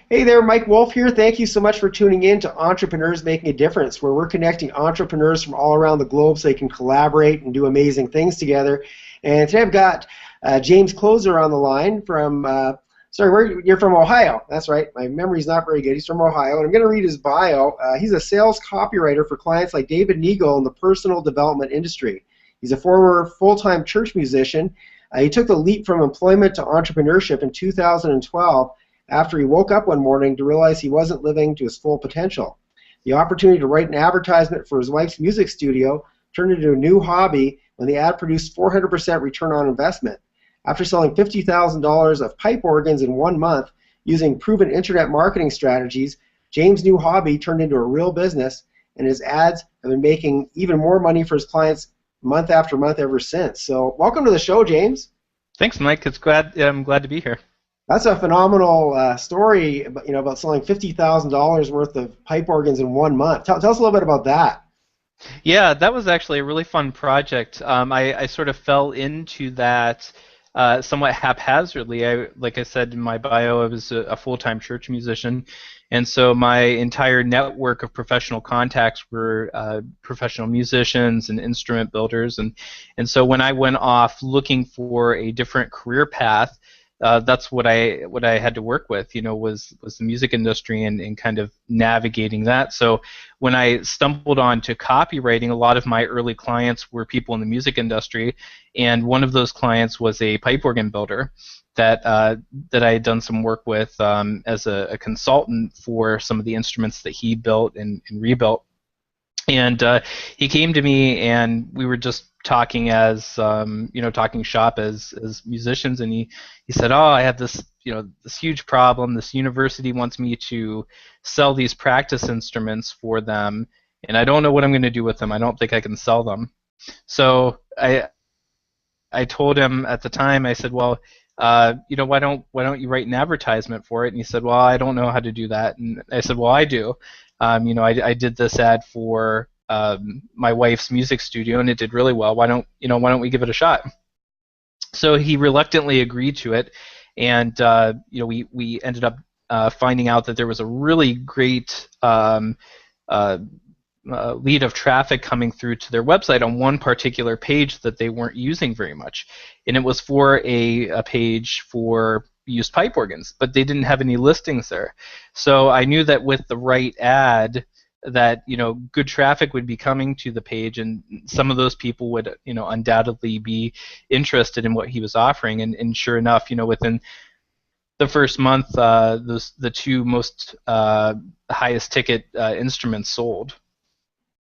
Hey there, Mike Wolf here. Thank you so much for tuning in to Entrepreneurs Making a Difference, where we're connecting entrepreneurs from all around the globe so they can collaborate and do amazing things together. And today I've got James Clouser on the line from, you're from Ohio. That's right. My memory's not very good. He's from Ohio. And I'm going to read his bio. He's a sales copywriter for clients like David Neagle in the personal development industry. He's a former full-time church musician. He took the leap from employment to entrepreneurship in 2012 after he woke up one morning to realize he wasn't living to his full potential. The opportunity to write an advertisement for his wife's music studio turned into a new hobby when the ad produced 400% return on investment. After selling $50,000 of pipe organs in 1 month using proven internet marketing strategies, James' new hobby turned into a real business, and his ads have been making even more money for his clients month after month ever since. So welcome to the show, James. Thanks, Mike. I'm glad to be here. That's a phenomenal story, about selling $50,000 worth of pipe organs in 1 month. Tell us a little bit about that. Yeah, that was actually a really fun project. I sort of fell into that somewhat haphazardly. Like I said in my bio, I was a full-time church musician, and so my entire network of professional contacts were professional musicians and instrument builders, and so when I went off looking for a different career path, that's what I had to work with, was the music industry and kind of navigating that. So when I stumbled onto copywriting, a lot of my early clients were people in the music industry, and one of those clients was a pipe organ builder that I had done some work with as a consultant for some of the instruments that he built and rebuilt. And he came to me, and we were just talking as talking shop as musicians, and he said, "Oh, I have this this huge problem. This university wants me to sell these practice instruments for them, and I don't know what I'm going to do with them. I don't think I can sell them." So I told him at the time, I said, "Well, why don't you write an advertisement for it?" And he said, "Well, I don't know how to do that." And I said, "Well, I do. I did this ad for my wife's music studio, and it did really well. Why don't we give it a shot?" So he reluctantly agreed to it, and we ended up finding out that there was a really great lead of traffic coming through to their website on one particular page that they weren't using very much, and it was for a page for used pipe organs, but they didn't have any listings there. So I knew that with the right ad, that good traffic would be coming to the page, and some of those people would undoubtedly be interested in what he was offering. And sure enough, within the first month, the two most highest ticket instruments sold.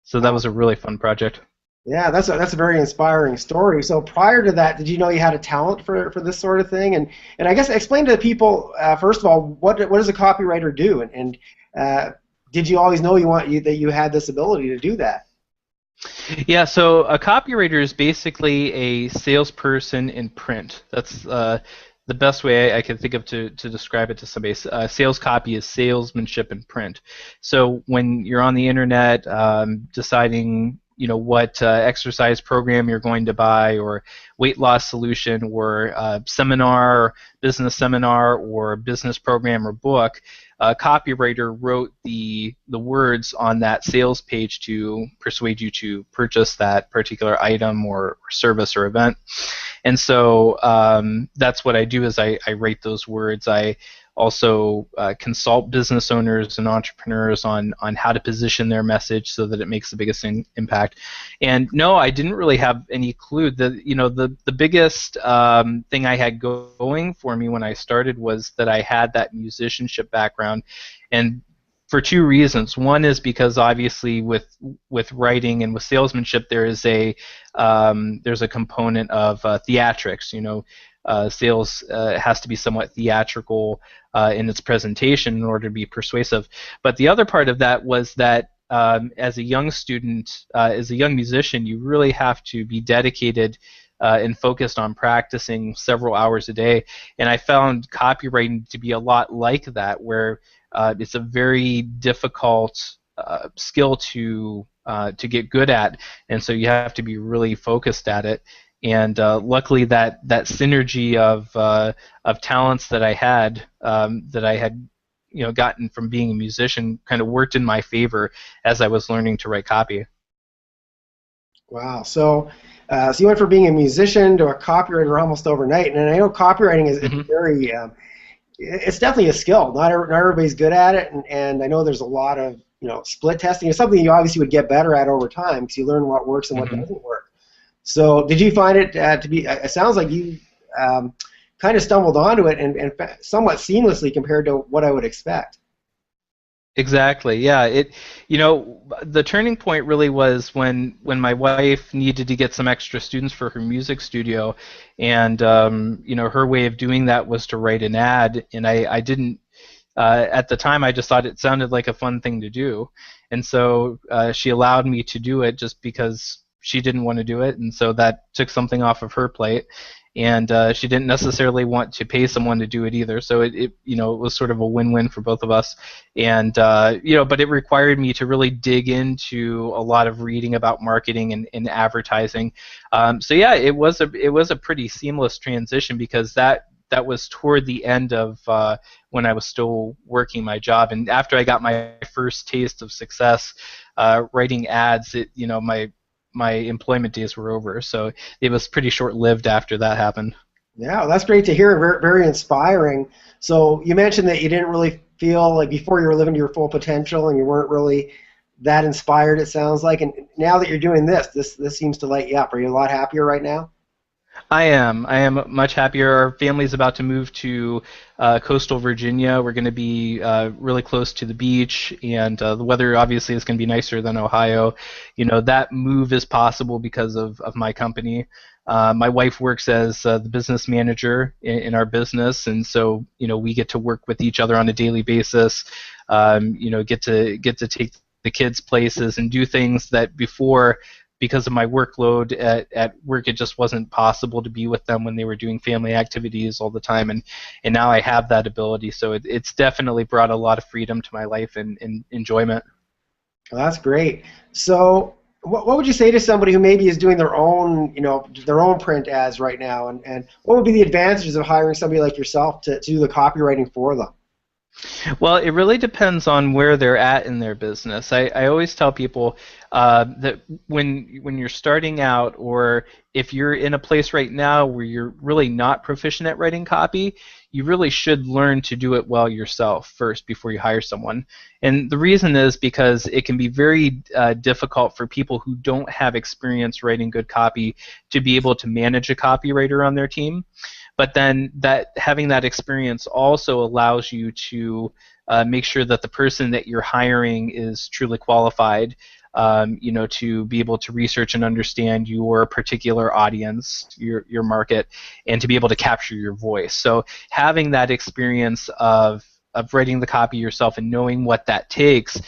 So that was a really fun project. Yeah, that's a very inspiring story. So prior to that, did you know you had a talent for this sort of thing? And I guess explain to the people first of all, what does a copywriter do? And did you always know that you had this ability to do that? Yeah, so a copywriter is basically a salesperson in print. That's the best way I can think of to describe it to somebody. Sales copy is salesmanship in print. So when you're on the internet deciding what exercise program you're going to buy, or weight loss solution, or seminar, business seminar, or business program or book, a copywriter wrote the words on that sales page to persuade you to purchase that particular item or service or event. And so that's what I do, is I write those words. I also consult business owners and entrepreneurs on how to position their message so that it makes the biggest impact. And no, I didn't really have any clue. The biggest thing I had going for me when I started was that I had that musicianship background, and for two reasons. One is because obviously with writing and with salesmanship there's a component of theatrics. Sales has to be somewhat theatrical in its presentation in order to be persuasive. But the other part of that was that as a young student, as a young musician, you really have to be dedicated and focused on practicing several hours a day. And I found copywriting to be a lot like that, where it's a very difficult skill to get good at, and so you have to be really focused at it. And luckily, that synergy of talents that I had gotten from being a musician kind of worked in my favor as I was learning to write copy. Wow. So you went from being a musician to a copywriter almost overnight, and I know copywriting is Hmm. very it's definitely a skill. Not everybody's good at it, and I know there's a lot of split testing. It's something you obviously would get better at over time because you learn what works and what Hmm. doesn't work. So did you find it to be? It sounds like you kind of stumbled onto it and somewhat seamlessly compared to what I would expect. Exactly. Yeah. The turning point really was when my wife needed to get some extra students for her music studio, and her way of doing that was to write an ad, and I didn't. At the time, I just thought it sounded like a fun thing to do, and so she allowed me to do it just because she didn't want to do it, and so that took something off of her plate. And she didn't necessarily want to pay someone to do it either, so it was sort of a win-win for both of us. And but it required me to really dig into a lot of reading about marketing and advertising. So yeah, it was a pretty seamless transition because that was toward the end of when I was still working my job, and after I got my first taste of success writing ads, my employment days were over. So it was pretty short-lived after that happened. Yeah, well, that's great to hear. Very, very inspiring. So you mentioned that you didn't really feel like before you were living to your full potential, and you weren't really that inspired. It sounds like, and now that you're doing this seems to light you up. Are you a lot happier right now? I am. I am much happier. Our family's about to move to coastal Virginia. We're going to be really close to the beach, and the weather obviously is going to be nicer than Ohio. That move is possible because of my company. My wife works as the business manager in our business, and so we get to work with each other on a daily basis. Get to take the kids places and do things that before, because of my workload at work, it just wasn't possible to be with them when they were doing family activities all the time, and now I have that ability. So it's definitely brought a lot of freedom to my life and enjoyment. Well, that's great. So what would you say to somebody who maybe is doing their own print ads right now, and what would be the advantages of hiring somebody like yourself to do the copywriting for them? Well, it really depends on where they're at in their business. I always tell people that when you're starting out, or if you're in a place right now where you're really not proficient at writing copy, you really should learn to do it well yourself first before you hire someone. And the reason is because it can be very difficult for people who don't have experience writing good copy to be able to manage a copywriter on their team. But then that having that experience also allows you to make sure that the person that you're hiring is truly qualified, to be able to research and understand your particular audience, your market, and to be able to capture your voice. So having that experience of writing the copy yourself and knowing what that takes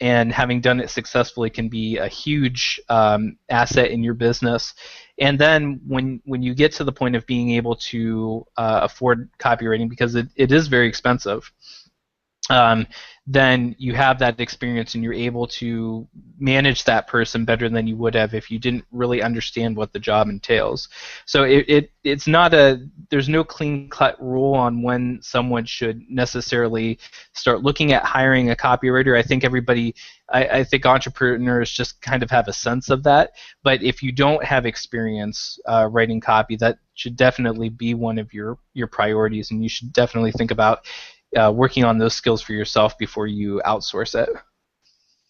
and having done it successfully can be a huge asset in your business. And then when you get to the point of being able to afford copywriting, because it is very expensive, um, then you have that experience and you're able to manage that person better than you would have if you didn't really understand what the job entails. So it's not there's no clean cut rule on when someone should necessarily start looking at hiring a copywriter. I think entrepreneurs just kind of have a sense of that. But if you don't have experience writing copy, that should definitely be one of your priorities, and you should definitely think about working on those skills for yourself before you outsource it.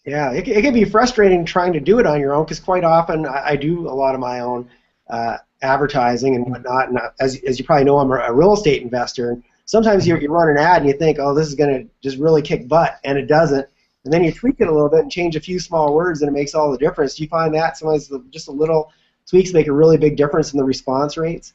Yeah, it can be frustrating trying to do it on your own because quite often I do a lot of my own advertising and whatnot. And as you probably know, I'm a real estate investor. And sometimes you run an ad and you think, oh, this is going to just really kick butt, and it doesn't. And then you tweak it a little bit and change a few small words, and it makes all the difference. Do you find that sometimes just a little tweaks make a really big difference in the response rates?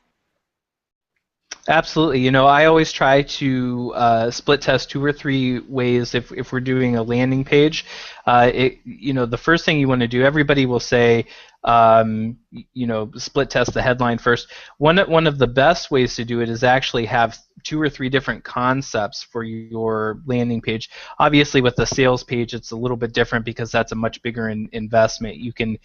Absolutely. I always try to split test two or three ways if we're doing a landing page. The first thing you want to do, everybody will say, split test the headline first. One of the best ways to do it is actually have two or three different concepts for your landing page. Obviously, with the sales page, it's a little bit different because that's a much bigger investment. You can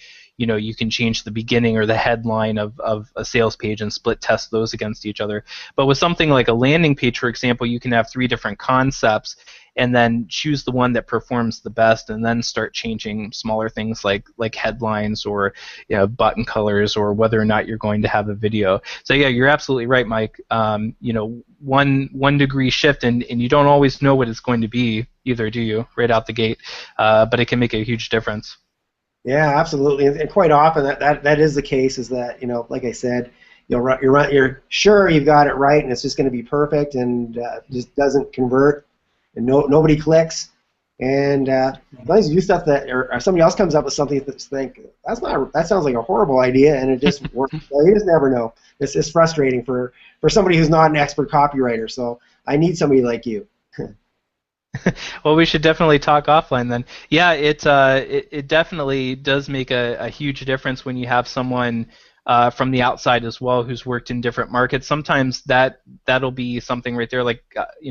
change the beginning or the headline of a sales page and split test those against each other. But with something like a landing page, for example, you can have three different concepts, and then choose the one that performs the best, and then start changing smaller things like headlines or button colors or whether or not you're going to have a video. So yeah, you're absolutely right, Mike. One degree shift, and you don't always know what it's going to be either, do you? Right out the gate, but it can make a huge difference. Yeah, absolutely, and quite often that is the case. Is that like I said, you're sure you've got it right, and it's just going to be perfect, and just doesn't convert, and nobody clicks, and as long as you do stuff that, or somebody else comes up with something that's that sounds like a horrible idea, and it just works. So you just never know. It's frustrating for somebody who's not an expert copywriter. So I need somebody like you. Well, we should definitely talk offline then. Yeah, it definitely does make a huge difference when you have someone from the outside as well who's worked in different markets. Sometimes that'll be something right there. Like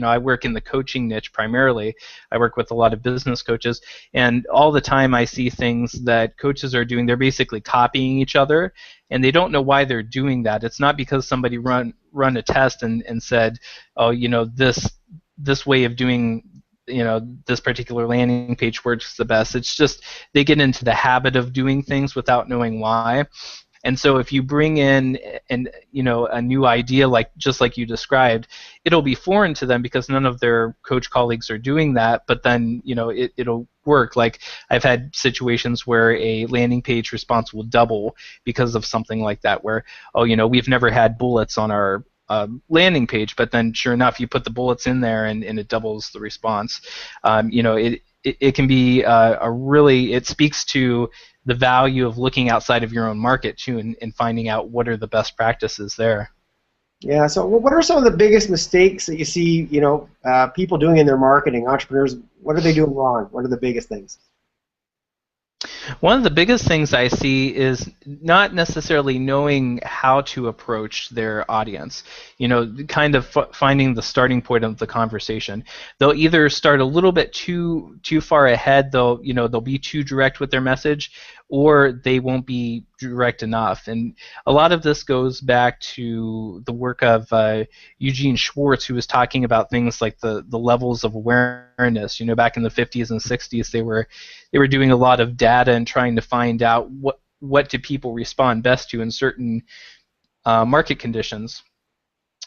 I work in the coaching niche primarily. I work with a lot of business coaches, and all the time I see things that coaches are doing. They're basically copying each other, and they don't know why they're doing that. It's not because somebody run a test and said, oh, this way of doing this particular landing page works the best. It's just they get into the habit of doing things without knowing why. And so if you bring in a new idea, just like you described, it'll be foreign to them because none of their coach colleagues are doing that, but then it'll work. Like I've had situations where a landing page response will double because of something like that, where we've never had bullets on our landing page, but then sure enough you put the bullets in there and it doubles the response. It can be it speaks to the value of looking outside of your own market too, and finding out what are the best practices there. Yeah, so what are some of the biggest mistakes that you see people doing in their marketing, entrepreneurs? What are they doing wrong? What are the biggest things? One of the biggest things I see is not necessarily knowing how to approach their audience. Kind of finding the starting point of the conversation. They'll either start a little bit too far ahead. They'll be too direct with their message, or they won't be direct enough. And a lot of this goes back to the work of Eugene Schwartz, who was talking about things like the levels of awareness. Back in the 50s and 60s, they were doing a lot of data and trying to find out what do people respond best to in certain market conditions.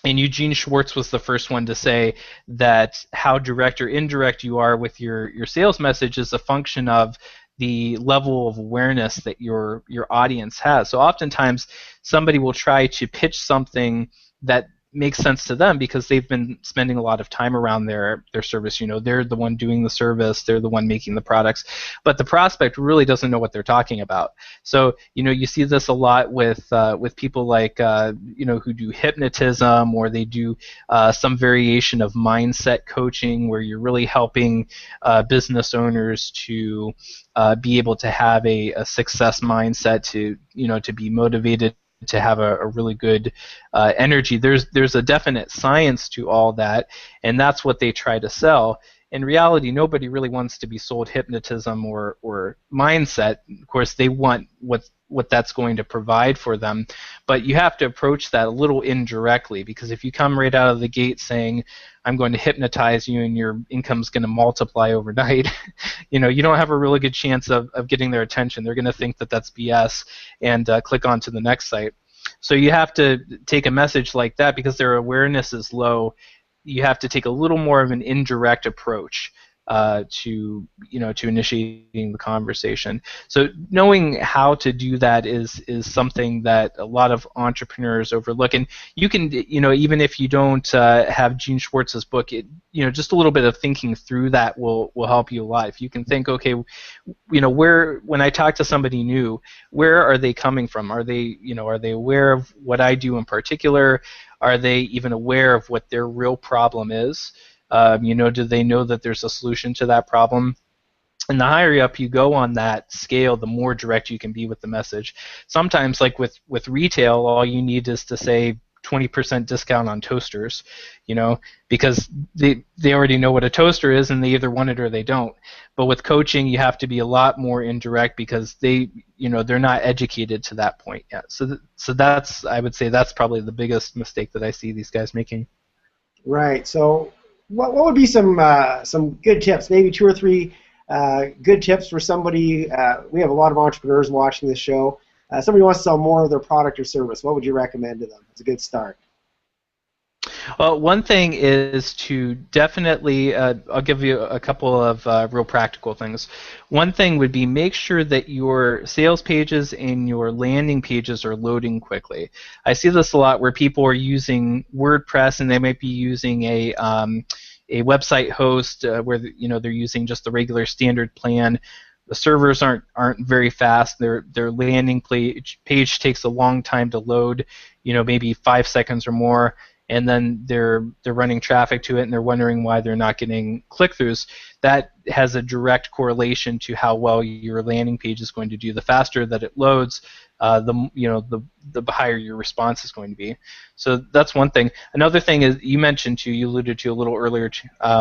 And Eugene Schwartz was the first one to say that how direct or indirect you are with your sales message is a function of the level of awareness that your audience has. So oftentimes somebody will try to pitch something that makes sense to them because they've been spending a lot of time around their service. They're the one doing the service, they're the one making the products, but the prospect really doesn't know what they're talking about. So you see this a lot with people like who do hypnotism, or they do some variation of mindset coaching where you're really helping business owners to be able to have a success mindset, to be motivated, to have a really good energy. There's a definite science to all that, and that's what they try to sell. In reality, nobody really wants to be sold hypnotism or mindset. Of course, they want what that's going to provide for them, but you have to approach that a little indirectly, because if you come right out of the gate saying, I'm going to hypnotize you and your income's going to multiply overnight, you don't have a really good chance of getting their attention. They're going to think that that's BS and click on to the next site. So you have to take a message like that, because their awareness is low. You have to take a little more of an indirect approach to initiating the conversation. So knowing how to do that is something that a lot of entrepreneurs overlook. And you can, even if you don't have Gene Schwartz's book, just a little bit of thinking through that will help you a lot. If you can think, okay, when I talk to somebody new, where are they coming from? Are they aware of what I do in particular? Are they even aware of what their real problem is? Do they know that there's a solution to that problem? And the higher up you go on that scale, the more direct you can be with the message. Sometimes, like with retail, all you need is to say 20% discount on toasters, because they already know what a toaster is, and they either want it or they don't. But with coaching, you have to be a lot more indirect, because they're not educated to that point yet. So I would say that's probably the biggest mistake that I see these guys making. Right. So what would be some good tips? Maybe two or three good tips for somebody. We have a lot of entrepreneurs watching this show. Somebody wants to sell more of their product or service. What would you recommend to them? It's a good start. Well, one thing is to definitely, I'll give you a couple of real practical things. One thing would be make sure that your sales pages and your landing pages are loading quickly. I see this a lot where people are using WordPress and they might be using a website host where they're using just the regular standard plan. The servers aren't very fast. Their landing page takes a long time to load, maybe 5 seconds or more, and then they're running traffic to it and they're wondering why they're not getting click-throughs. That has a direct correlation to how well your landing page is going to do. The faster that it loads, the higher your response is going to be. So that's one thing. Another thing is you alluded to a little earlier,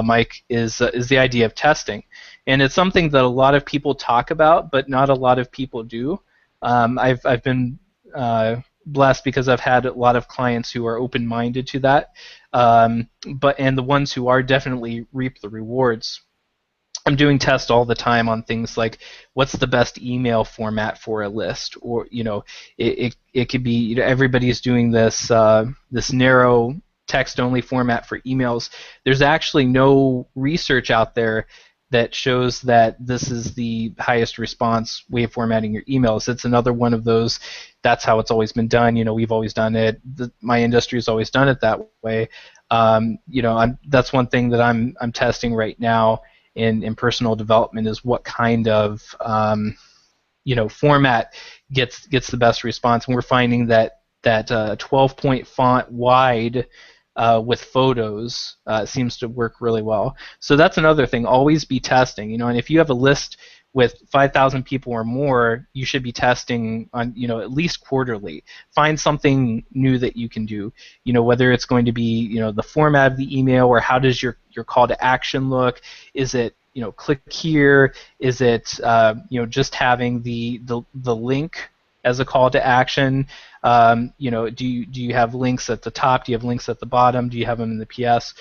Mike, is the idea of testing, and it's something that a lot of people talk about, but not a lot of people do. I've been blessed because I've had a lot of clients who are open-minded to that, and the ones who are definitely reap the rewards. I'm doing tests all the time on things like what's the best email format for a list, or it could be everybody's doing this this narrow text-only format for emails. There's actually no research out there that shows that this is the highest response way of formatting your emails. It's another one of those, that's how it's always been done. We've always done it. My industry has always done it that way. That's one thing that I'm testing right now in personal development is what kind of format gets the best response. And we're finding that 12-point font wide with photos seems to work really well. So that's another thing. Always be testing, and if you have a list with 5,000 people or more, you should be testing on, at least quarterly. Find something new that you can do, whether it's going to be, the format of the email, or how does your call to action look? Is it, click here? Is it, just having the link as a call to action? Do you have links at the top? Do you have links at the bottom? Do you have them in the PS?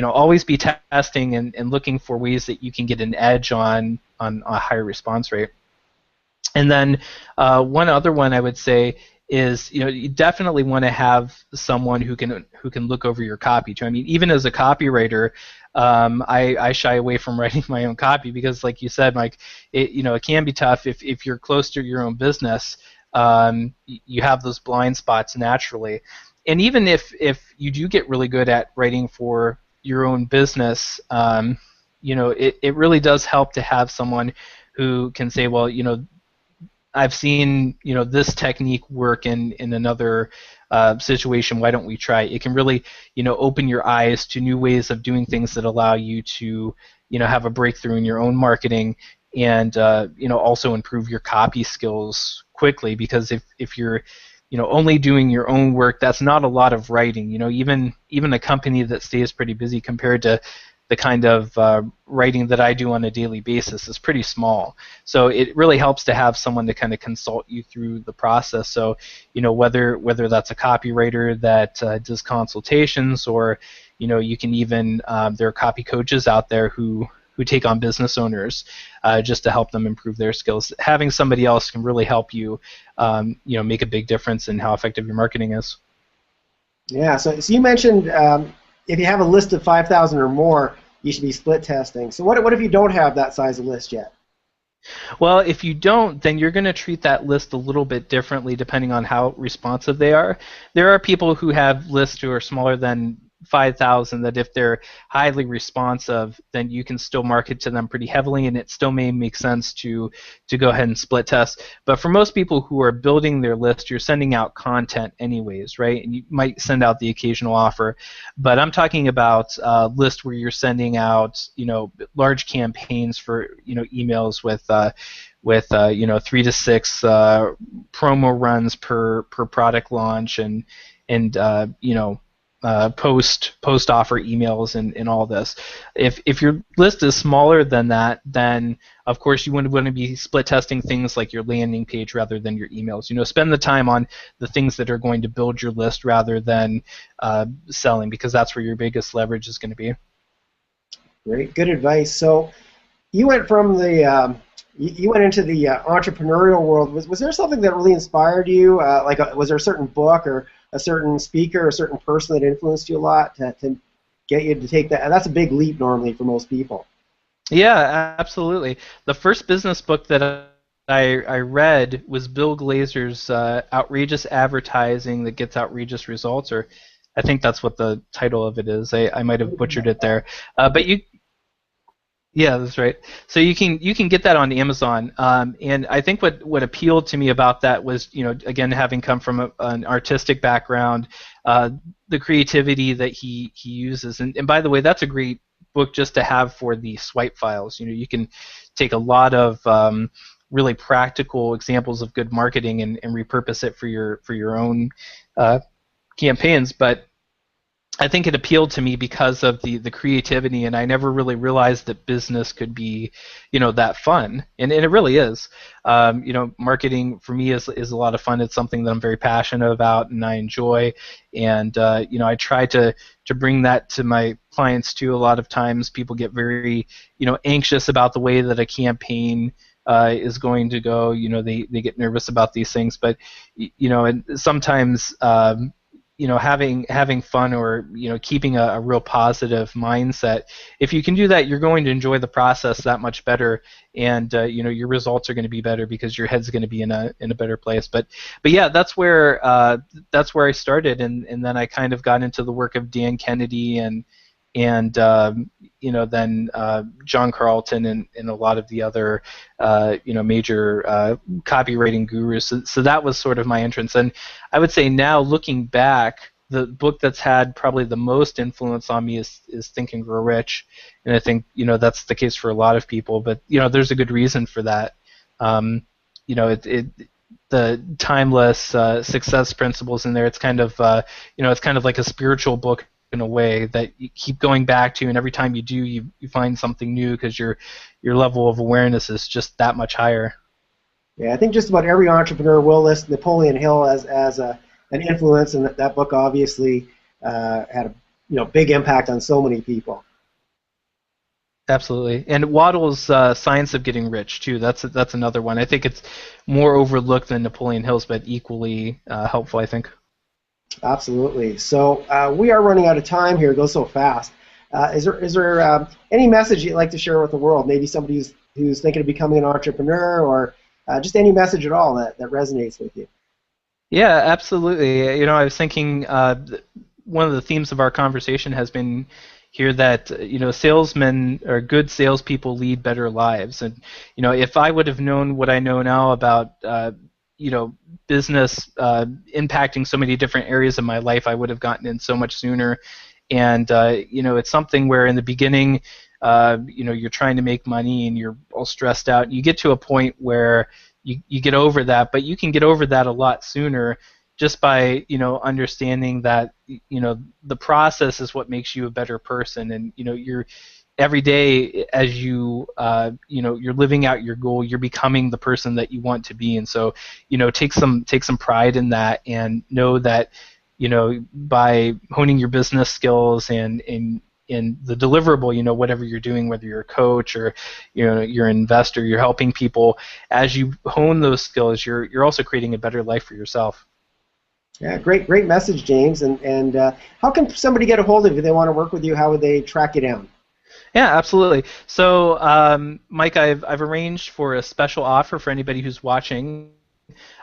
Always be testing and looking for ways that you can get an edge on a higher response rate. And then one other one I would say is, you definitely want to have someone who can look over your copy too. I mean, even as a copywriter, I shy away from writing my own copy because, like you said, Mike, it can be tough if you're close to your own business. You have those blind spots naturally, and even if you do get really good at writing for your own business, it really does help to have someone who can say, well, I've seen this technique work in another situation. Why don't we try it? It can really open your eyes to new ways of doing things that allow you to have a breakthrough in your own marketing, and also improve your copy skills quickly. Because if you're only doing your own work, that's not a lot of writing. Even a company that stays pretty busy compared to the kind of writing that I do on a daily basis is pretty small. So it really helps to have someone to kind of consult you through the process. So whether that's a copywriter that does consultations, or you can even there are copy coaches out there who take on business owners just to help them improve their skills. Having somebody else can really help you, make a big difference in how effective your marketing is. Yeah. So you mentioned if you have a list of 5,000 or more, you should be split testing. So what if you don't have that size of list yet? Well, if you don't, then you're going to treat that list a little bit differently depending on how responsive they are. There are people who have lists who are smaller than 5,000 that if they're highly responsive, then you can still market to them pretty heavily, and it still may make sense to go ahead and split test. But for most people who are building their list, you're sending out content anyways, right? And you might send out the occasional offer, but I'm talking about a list where you're sending out large campaigns for emails with 3 to 6 promo runs per product launch, and post offer emails and all this. If your list is smaller than that, then of course you want to be split testing things like your landing page rather than your emails. Spend the time on the things that are going to build your list rather than selling, because that's where your biggest leverage is going to be. Great, good advice. So you went from the you went into the entrepreneurial world. Was there something that really inspired you? Was there a certain book or a certain speaker or a certain person that influenced you a lot to get you to take that? And that's a big leap normally for most people. Yeah, absolutely. The first business book that I read was Bill Glazer's Outrageous Advertising That Gets Outrageous Results, or I think that's what the title of it is. I might have butchered it there. But you Yeah, that's right. So you can get that on Amazon, and I think what appealed to me about that was, again, having come from an artistic background, uh, the creativity that he uses, and by the way, that's a great book just to have for the swipe files. You can take a lot of really practical examples of good marketing and repurpose it for your own uh, campaigns, but I think it appealed to me because of the creativity, and I never really realized that business could be, that fun, and it really is. Marketing for me is a lot of fun. It's something that I'm very passionate about and I enjoy, and I try to bring that to my clients too. A lot of times, people get very, anxious about the way that a campaign is going to go. They get nervous about these things, but and sometimes. Having fun, or keeping a real positive mindset, if you can do that, you're going to enjoy the process that much better, and your results are going to be better because your head's going to be in a better place. But yeah, that's where I started, and then I kind of got into the work of Dan Kennedy and then John Carlton and a lot of the other major copywriting gurus. So that was sort of my entrance. And I would say now, looking back, the book that's had probably the most influence on me is Think and Grow Rich, and I think that's the case for a lot of people. But there's a good reason for that. The timeless success principles in there. It's kind of it's kind of like a spiritual book in a way that you keep going back to, and every time you do, you find something new because your level of awareness is just that much higher. Yeah, I think just about every entrepreneur will list Napoleon Hill as an influence, and that book obviously had a big impact on so many people. Absolutely, and Waddle's Science of Getting Rich too. That's another one. I think it's more overlooked than Napoleon Hill's, but equally helpful, I think. Absolutely. So we are running out of time here. It goes so fast. Is there any message you'd like to share with the world? Maybe somebody who's thinking of becoming an entrepreneur, or just any message at all that resonates with you. Yeah, absolutely. I was thinking one of the themes of our conversation has been here that salesmen or good salespeople lead better lives, and if I would have known what I know now about business impacting so many different areas of my life, I would have gotten in so much sooner. And it's something where in the beginning, you're trying to make money and you're all stressed out. You get to a point where you get over that, but you can get over that a lot sooner just by understanding that the process is what makes you a better person, and you're every day as you're living out your goal, you're becoming the person that you want to be. And so take some pride in that, and know that by honing your business skills and in the deliverable, whatever you're doing, whether you're a coach or you're an investor, you're helping people. As you hone those skills, you're also creating a better life for yourself. Yeah, great message, James. And how can somebody get a hold of you if they want to work with you? How would they track you down? Yeah, absolutely. So, Mike, I've arranged for a special offer for anybody who's watching.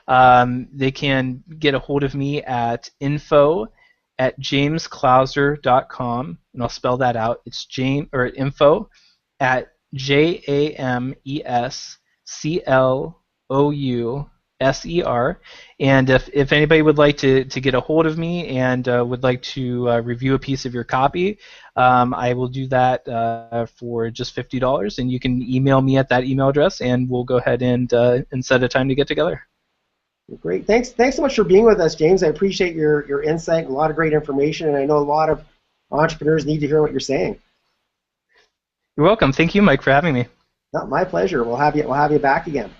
They can get a hold of me at info@jamesclouser.com, and I'll spell that out. It's info@JamesClouser. And if anybody would like to get a hold of me and would like to review a piece of your copy, I will do that for just $50, and you can email me at that email address, and we'll go ahead and set a time to get together. Great. Thanks so much for being with us, James. I appreciate your insight and a lot of great information, and I know a lot of entrepreneurs need to hear what you're saying. You're welcome. Thank you, Mike, for having me. No, my pleasure. We'll have you back again.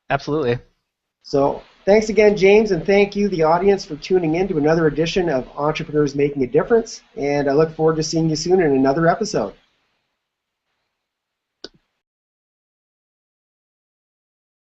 Absolutely. So thanks again, James, and thank you, the audience, for tuning in to another edition of Entrepreneurs Making a Difference, and I look forward to seeing you soon in another episode.